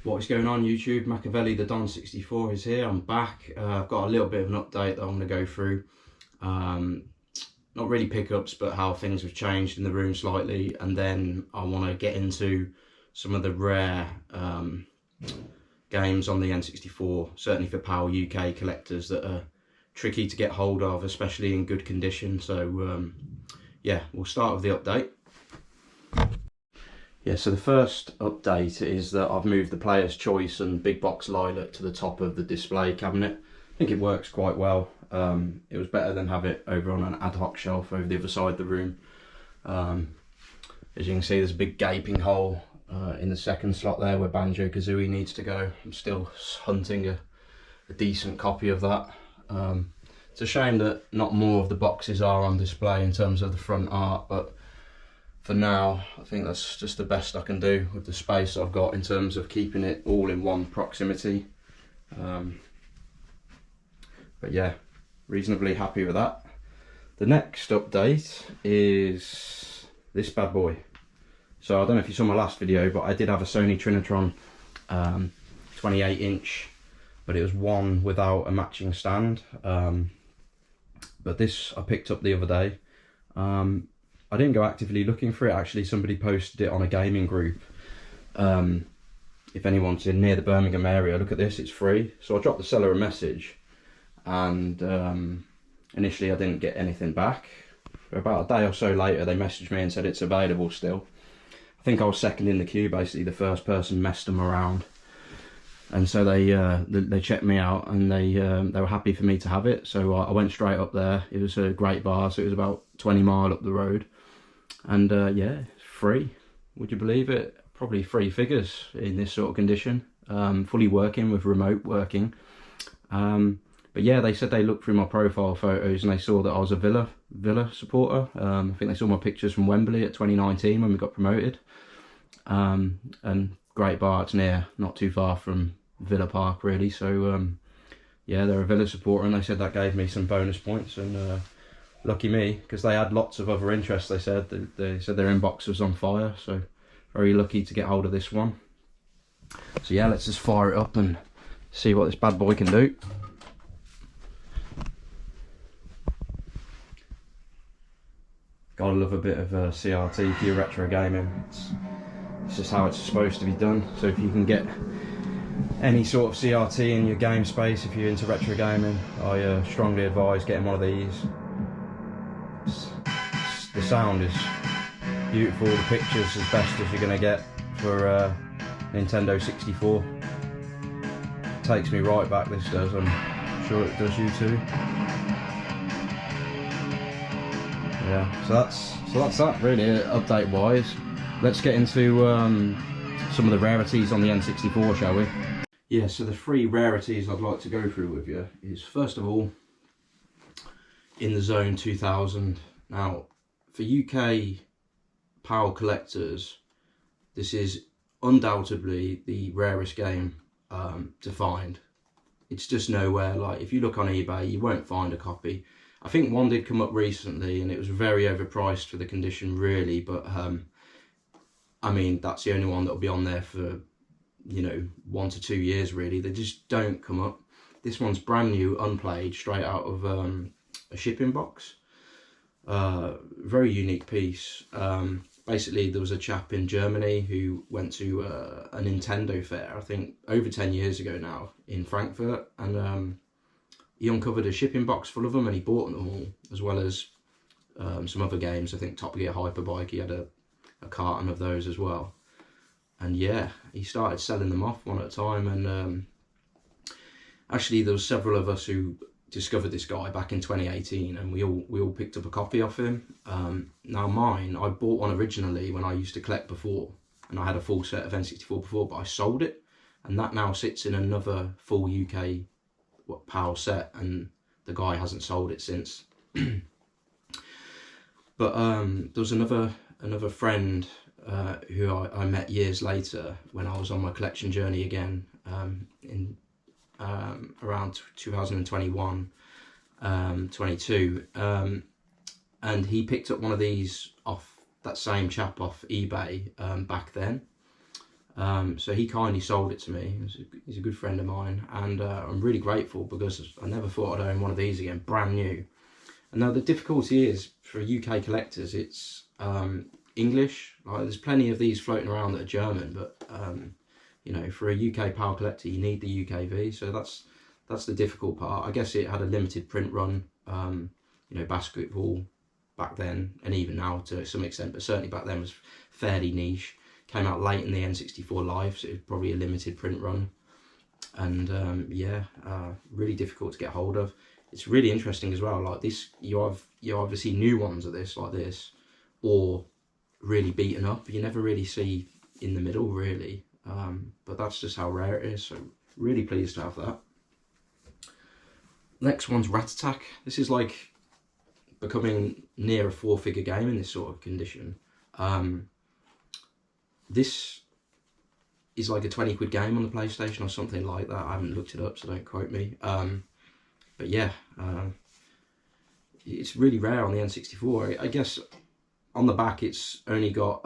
What is going on YouTube? Machiavelli the N64 is here. I'm back. I've got a little bit of an update that I'm going to go through. Not really pickups, but how things have changed in the room slightly, and then I want to get into some of the rare games on the N64, certainly for PAL UK collectors, that are tricky to get hold of, especially in good condition. So yeah, we'll start with the update. Yeah, so the first update is that I've moved the Player's Choice and Big Box Lilac to the top of the display cabinet. I think it works quite well. It was better than have it over on an ad hoc shelf over the other side of the room. As you can see, there's a big gaping hole in the second slot there where Banjo-Kazooie needs to go. I'm still hunting a decent copy of that. It's a shame that not more of the boxes are on display in terms of the front art, but for now, I think that's just the best I can do with the space I've got in terms of keeping it all in one proximity. But yeah, reasonably happy with that. The next update is this bad boy. So I don't know if you saw my last video, but I did have a Sony Trinitron 28-inch, but it was one without a matching stand. But this I picked up the other day. I didn't go actively looking for it. Actually, somebody posted it on a gaming group. If anyone's in near the Birmingham area, look at this, it's free. So I dropped the seller a message, and initially I didn't get anything back. About a day or so later, they messaged me and said it's available still. I think I was second in the queue, basically the first person messed them around. And so they checked me out, and they were happy for me to have it. So I went straight up there. It was a great bar, so it was about 20 miles up the road. And yeah, free. Would you believe it? Probably three figures in this sort of condition. Fully working with remote working. But yeah, they said they looked through my profile photos and they saw that I was a Villa supporter. I think they saw my pictures from Wembley at 2019 when we got promoted. And great bar, it's near, not too far from Villa Park really. So yeah, they're a Villa supporter, and they said that gave me some bonus points, and lucky me, because they had lots of other interests. They said their inbox was on fire, so very lucky to get hold of this one. So yeah, let's just fire it up and see what this bad boy can do. Gotta love a bit of CRT for your retro gaming. It's just how it's supposed to be done. So if you can get any sort of CRT in your game space, if you're into retro gaming, I strongly advise getting one of these. The sound is beautiful, the picture's as best as you're going to get for Nintendo 64. Takes me right back, this does. I'm sure it does you too. Yeah, so that's that really, update wise. Let's get into some of the rarities on the N64, shall we? Yeah, so the three rarities I'd like to go through with you is, first of all, In the Zone 2000. Now, for UK PAL collectors, this is undoubtedly the rarest game to find. It's just nowhere. Like, if you look on eBay, you won't find a copy. I think one did come up recently, and it was very overpriced for the condition, really. But I mean, that's the only one that'll be on there for, you know, 1 to 2 years, really. They just don't come up. This one's brand new, unplayed, straight out of a shipping box. Very unique piece. Basically, there was a chap in Germany who went to a Nintendo fair, I think over 10 years ago now, in Frankfurt, and he uncovered a shipping box full of them, and he bought them all, as well as some other games. I think Top Gear Hyperbike, he had a carton of those as well. And yeah, he started selling them off one at a time, and actually there was several of us who discovered this guy back in 2018, and we all picked up a copy of him. Now mine, I bought one originally when I used to collect before, and I had a full set of N64 before, but I sold it, and that now sits in another full UK PAL set, and the guy hasn't sold it since. But there was another friend who I met years later when I was on my collection journey again, in around 2021, 22, and he picked up one of these off that same chap off eBay back then. So he kindly sold it to me. He's a good friend of mine, and I'm really grateful because I never thought I'd own one of these again, brand new. And now the difficulty is, for UK collectors, it's English. Like, there's plenty of these floating around that are German, but you know, for a UK PAL collector, you need the UKV. So that's the difficult part. I guess it had a limited print run. You know, basketball back then, and even now to some extent, but certainly back then was fairly niche. Came out late in the N64 life, so it was probably a limited print run. And yeah, really difficult to get hold of. It's really interesting as well, like this, you either see new ones of this, like this, or really beaten up. You never really see in the middle, really. But that's just how rare it is, so really pleased to have that. Next one's Rat Attack. This is like becoming near a 4-figure game in this sort of condition. This is like a 20 quid game on the PlayStation or something like that. I haven't looked it up, so don't quote me. But yeah, it's really rare on the N64. I guess on the back it's only got,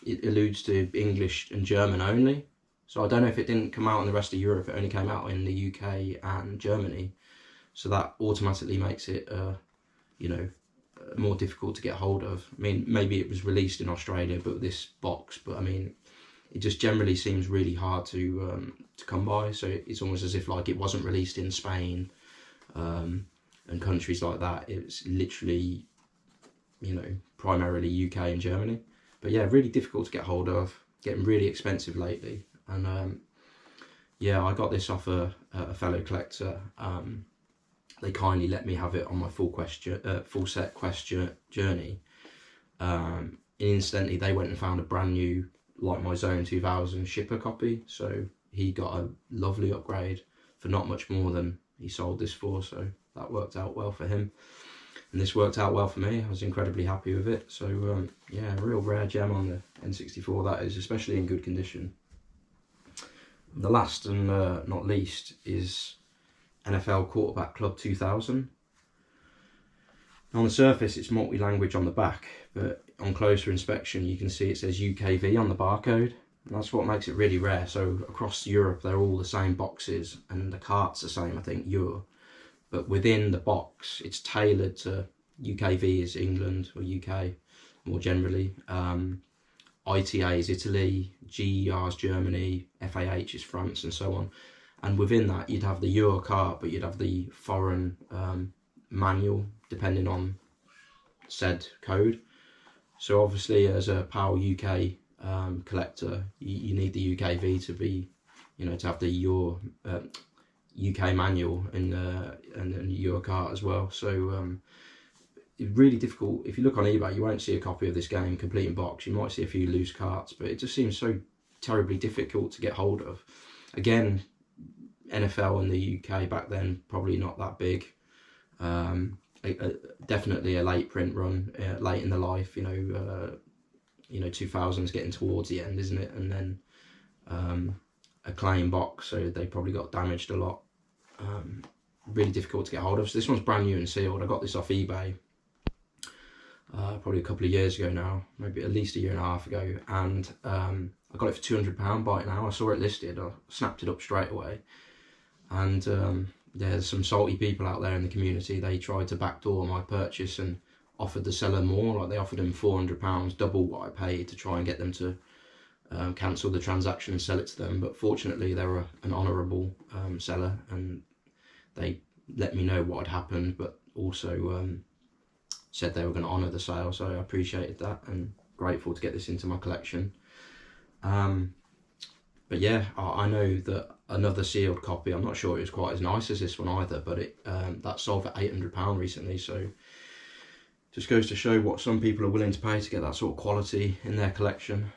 it alludes to English and German only. So I don't know if it didn't come out in the rest of Europe, it only came out in the UK and Germany. So that automatically makes it, you know, more difficult to get hold of. I mean, maybe it was released in Australia, but this box, but I mean, it just generally seems really hard to come by. So it's almost as if like it wasn't released in Spain and countries like that. It's literally, you know, primarily UK and Germany. But yeah, really difficult to get hold of, getting really expensive lately. And yeah, I got this off a fellow collector. They kindly let me have it on my full set quest journey. And instantly they went and found a brand new, like my Zone 2000 shipper copy. So he got a lovely upgrade for not much more than he sold this for. So that worked out well for him. And this worked out well for me. I was incredibly happy with it. So yeah, a real rare gem on the N64 that is, especially in good condition. The last and not least is NFL Quarterback Club 2000. On the surface it's multi-language on the back, but on closer inspection you can see it says UKV on the barcode, and that's what makes it really rare. So across Europe they're all the same boxes and the cart's the same, I think, Euro, but within the box it's tailored to UKV is England or UK more generally, ITA is Italy, GER is Germany, FAH is France, and so on. And within that, you'd have the Euro cart, but you'd have the foreign manual, depending on said code. So obviously, as a PAL UK collector, you need the UKV to be, you know, to have the Euro UK manual and Euro cart as well. So it's really difficult. If you look on eBay, you won't see a copy of this game complete in box. You might see a few loose carts, but it just seems so terribly difficult to get hold of. Again, NFL in the UK back then, probably not that big. Definitely a late print run, late in the life, you know, 2000s getting towards the end, isn't it? And then a claim box, so they probably got damaged a lot. Really difficult to get hold of. So this one's brand new and sealed. I got this off eBay probably a couple of years ago now, maybe at least a year and a half ago, and I got it for £200 by it now. I saw it listed, I snapped it up straight away. And there's some salty people out there in the community. They tried to backdoor my purchase and offered the seller more, like they offered him £400, double what I paid, to try and get them to cancel the transaction and sell it to them. But fortunately they were an honourable seller, and they let me know what had happened, but also said they were going to honour the sale. So I appreciated that and grateful to get this into my collection. But yeah, I know that another sealed copy, I'm not sure it was quite as nice as this one either, but it that sold for £800 recently. So just goes to show what some people are willing to pay to get that sort of quality in their collection.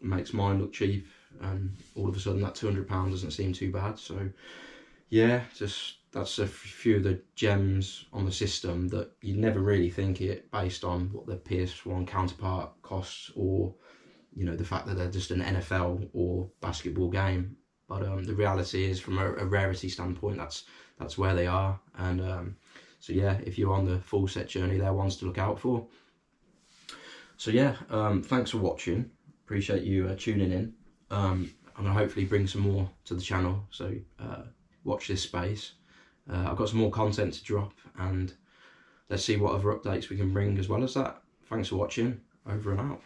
Makes mine look cheap, and all of a sudden that £200 doesn't seem too bad. So yeah, just that's a few of the gems on the system that you never really think it based on what the PS1 counterpart costs, or you know, the fact that they're just an NFL or basketball game. But the reality is, from a rarity standpoint, that's where they are. And so yeah, if you're on the full set journey, they're ones to look out for. So yeah, thanks for watching. Appreciate you tuning in. I'm going to hopefully bring some more to the channel, so watch this space. I've got some more content to drop, and let's see what other updates we can bring as well as that. Thanks for watching. Over and out.